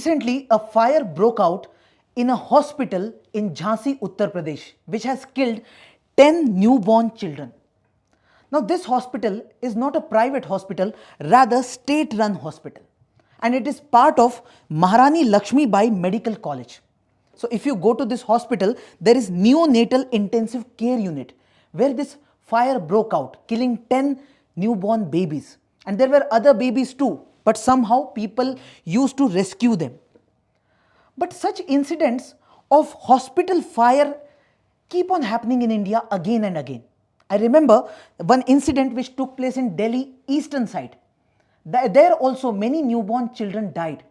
Recently, a fire broke out in a hospital in Jhansi, Uttar Pradesh, which has killed 10 newborn children. Now, this hospital is not a private hospital, rather state-run hospital, and it is part of Maharani Laxmi Medical College. So, if you go to this hospital, there is neonatal intensive care unit where this fire broke out, killing 10 newborn babies, and there were other babies too, but somehow people used to rescue them. But such incidents of hospital fire keep on happening in India again and again. I remember one incident which took place in Delhi eastern side. There also many newborn children died.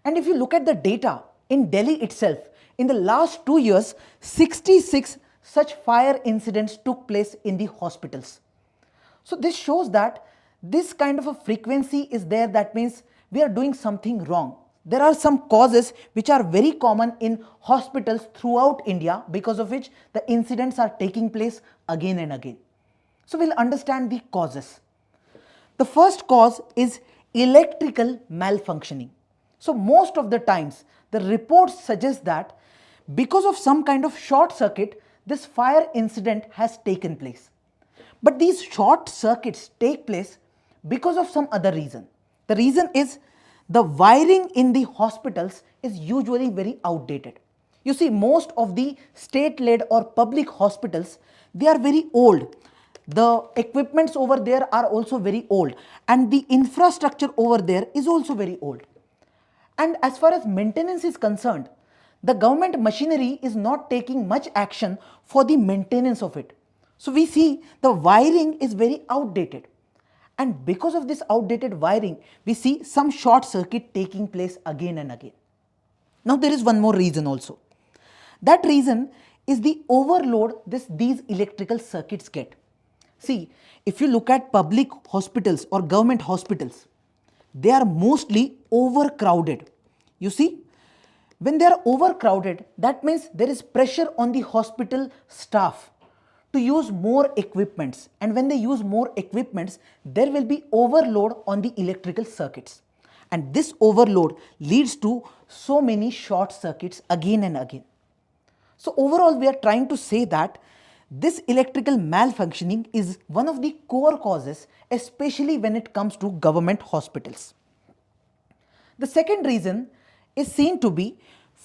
And if you look at the data in Delhi itself, in the last 2 years, 66 such fire incidents took place in the hospitals. So this shows that this kind of a frequency is there. That means we are doing something wrong. There are some causes which are very common in hospitals throughout India, because of which the incidents are taking place again and again. So we'll understand the causes. The first cause is electrical malfunctioning. So most of the times the reports suggest that because of some kind of short circuit, this fire incident has taken place. But these short circuits take place because of some other reason. The reason is the wiring in the hospitals is usually very outdated. You see, most of the state-led or public hospitals, they are very old. The equipments over there are also very old, and the infrastructure over there is also very old. And as far as maintenance is concerned, the government machinery is not taking much action for the maintenance of it. So we see the wiring is very outdated. And because of this outdated wiring, we see some short circuit taking place again and again. Now there is one more reason also. That reason is the overload these electrical circuits get. See, if you look at public hospitals or government hospitals, they are mostly overcrowded. You see, when they are overcrowded, that means there is pressure on the hospital staff to use more equipments, and when they use more equipments, there will be overload on the electrical circuits, and this overload leads to so many short circuits again and again. So overall, we are trying to say that this electrical malfunctioning is one of the core causes, especially when it comes to government hospitals. The second reason is seen to be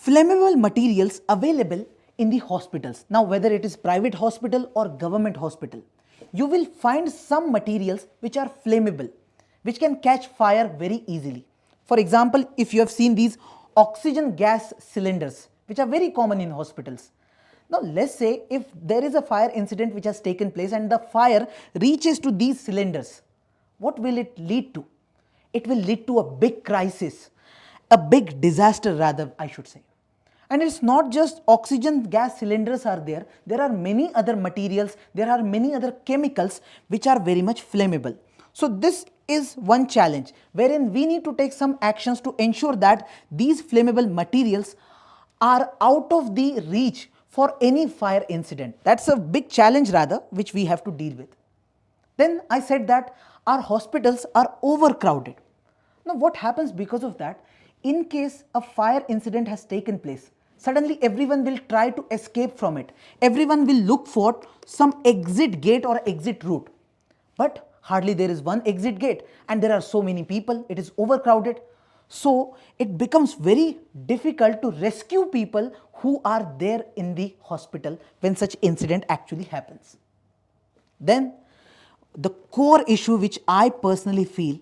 flammable materials available in the hospitals. Now, whether it is private hospital or government hospital, you will find some materials which are flammable, which can catch fire very easily. For example, if you have seen these oxygen gas cylinders, which are very common in hospitals. Now, let's say if there is a fire incident which has taken place and the fire reaches to these cylinders, what will it lead to? It will lead to a big crisis, a big disaster rather, I should say. And it's not just oxygen gas cylinders are there. There are many other materials, there are many other chemicals which are very much flammable. So this is one challenge wherein we need to take some actions to ensure that these flammable materials are out of the reach for any fire incident. That's a big challenge rather, which we have to deal with. Then I said that our hospitals are overcrowded. Now what happens because of that? In case a fire incident has taken place, suddenly everyone will try to escape from it. Everyone will look for some exit gate or exit route. But hardly there is one exit gate, and there are so many people, it is overcrowded. So it becomes very difficult to rescue people who are there in the hospital when such incident actually happens. Then the core issue which I personally feel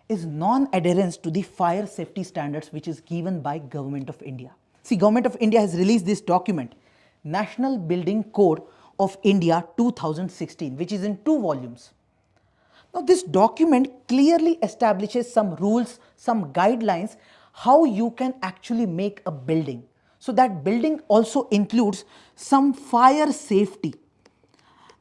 is non-adherence to the fire safety standards which is given by Government of India. See, Government of India has released this document, National Building Code of India 2016, which is in 2 volumes. Now, this document clearly establishes some rules, some guidelines, how you can actually make a building. So that building also includes some fire safety.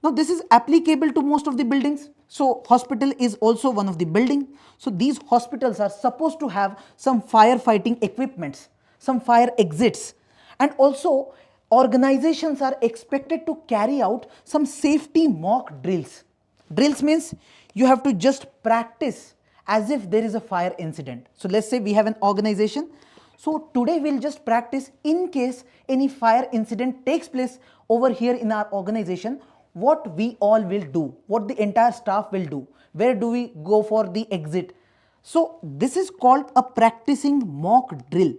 Now, this is applicable to most of the buildings. So hospital is also one of the building. So these hospitals are supposed to have some firefighting equipments, some fire exits, and also organizations are expected to carry out some safety mock drills. Drills means you have to just practice as if there is a fire incident. So let's say we have an organization. So today we'll just practice in case any fire incident takes place over here in our organization, what we all will do, what the entire staff will do, where do we go for the exit. So this is called a practicing mock drill,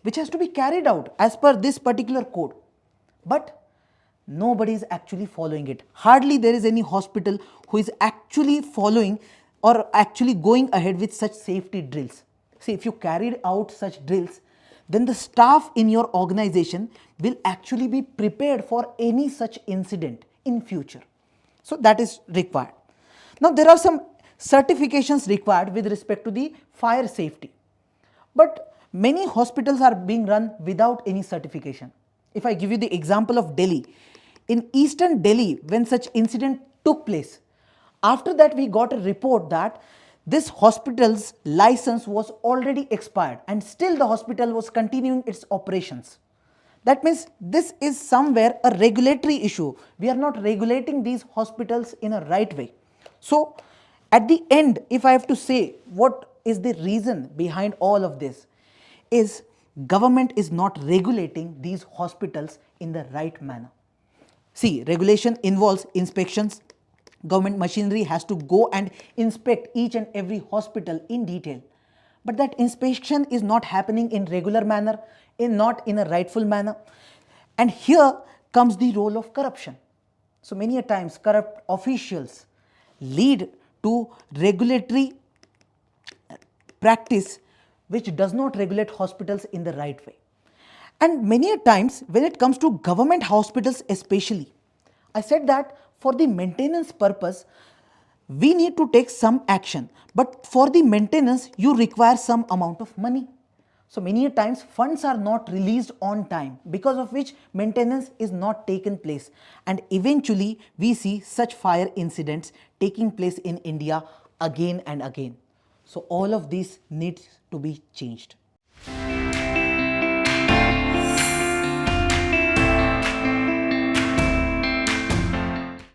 which has to be carried out as per this particular code. But nobody is actually following it. Hardly there is any hospital who is actually following or actually going ahead with such safety drills. See, if you carried out such drills, then the staff in your organization will actually be prepared for any such incident in future. So that is required. Now there are some certifications required with respect to the fire safety. But many hospitals are being run without any certification. If I give you the example of Delhi, in eastern Delhi, when such incident took place, after that we got a report that this hospital's license was already expired and still the hospital was continuing its operations. That means this is somewhere a regulatory issue. We are not regulating these hospitals in a right way. So at the end, if I have to say what is the reason behind all of this, is government is not regulating these hospitals in the right manner. See, regulation involves inspections. Government machinery has to go and inspect each and every hospital in detail. But that inspection is not happening in regular manner, not in a rightful manner. And here comes the role of corruption. So many a times corrupt officials lead to regulatory practice which does not regulate hospitals in the right way. And many a times when it comes to government hospitals especially, I said that for the maintenance purpose, we need to take some action. But for the maintenance, you require some amount of money. So many a times funds are not released on time, because of which maintenance is not taken place. And eventually we see such fire incidents taking place in India again and again. So all of this needs to be changed.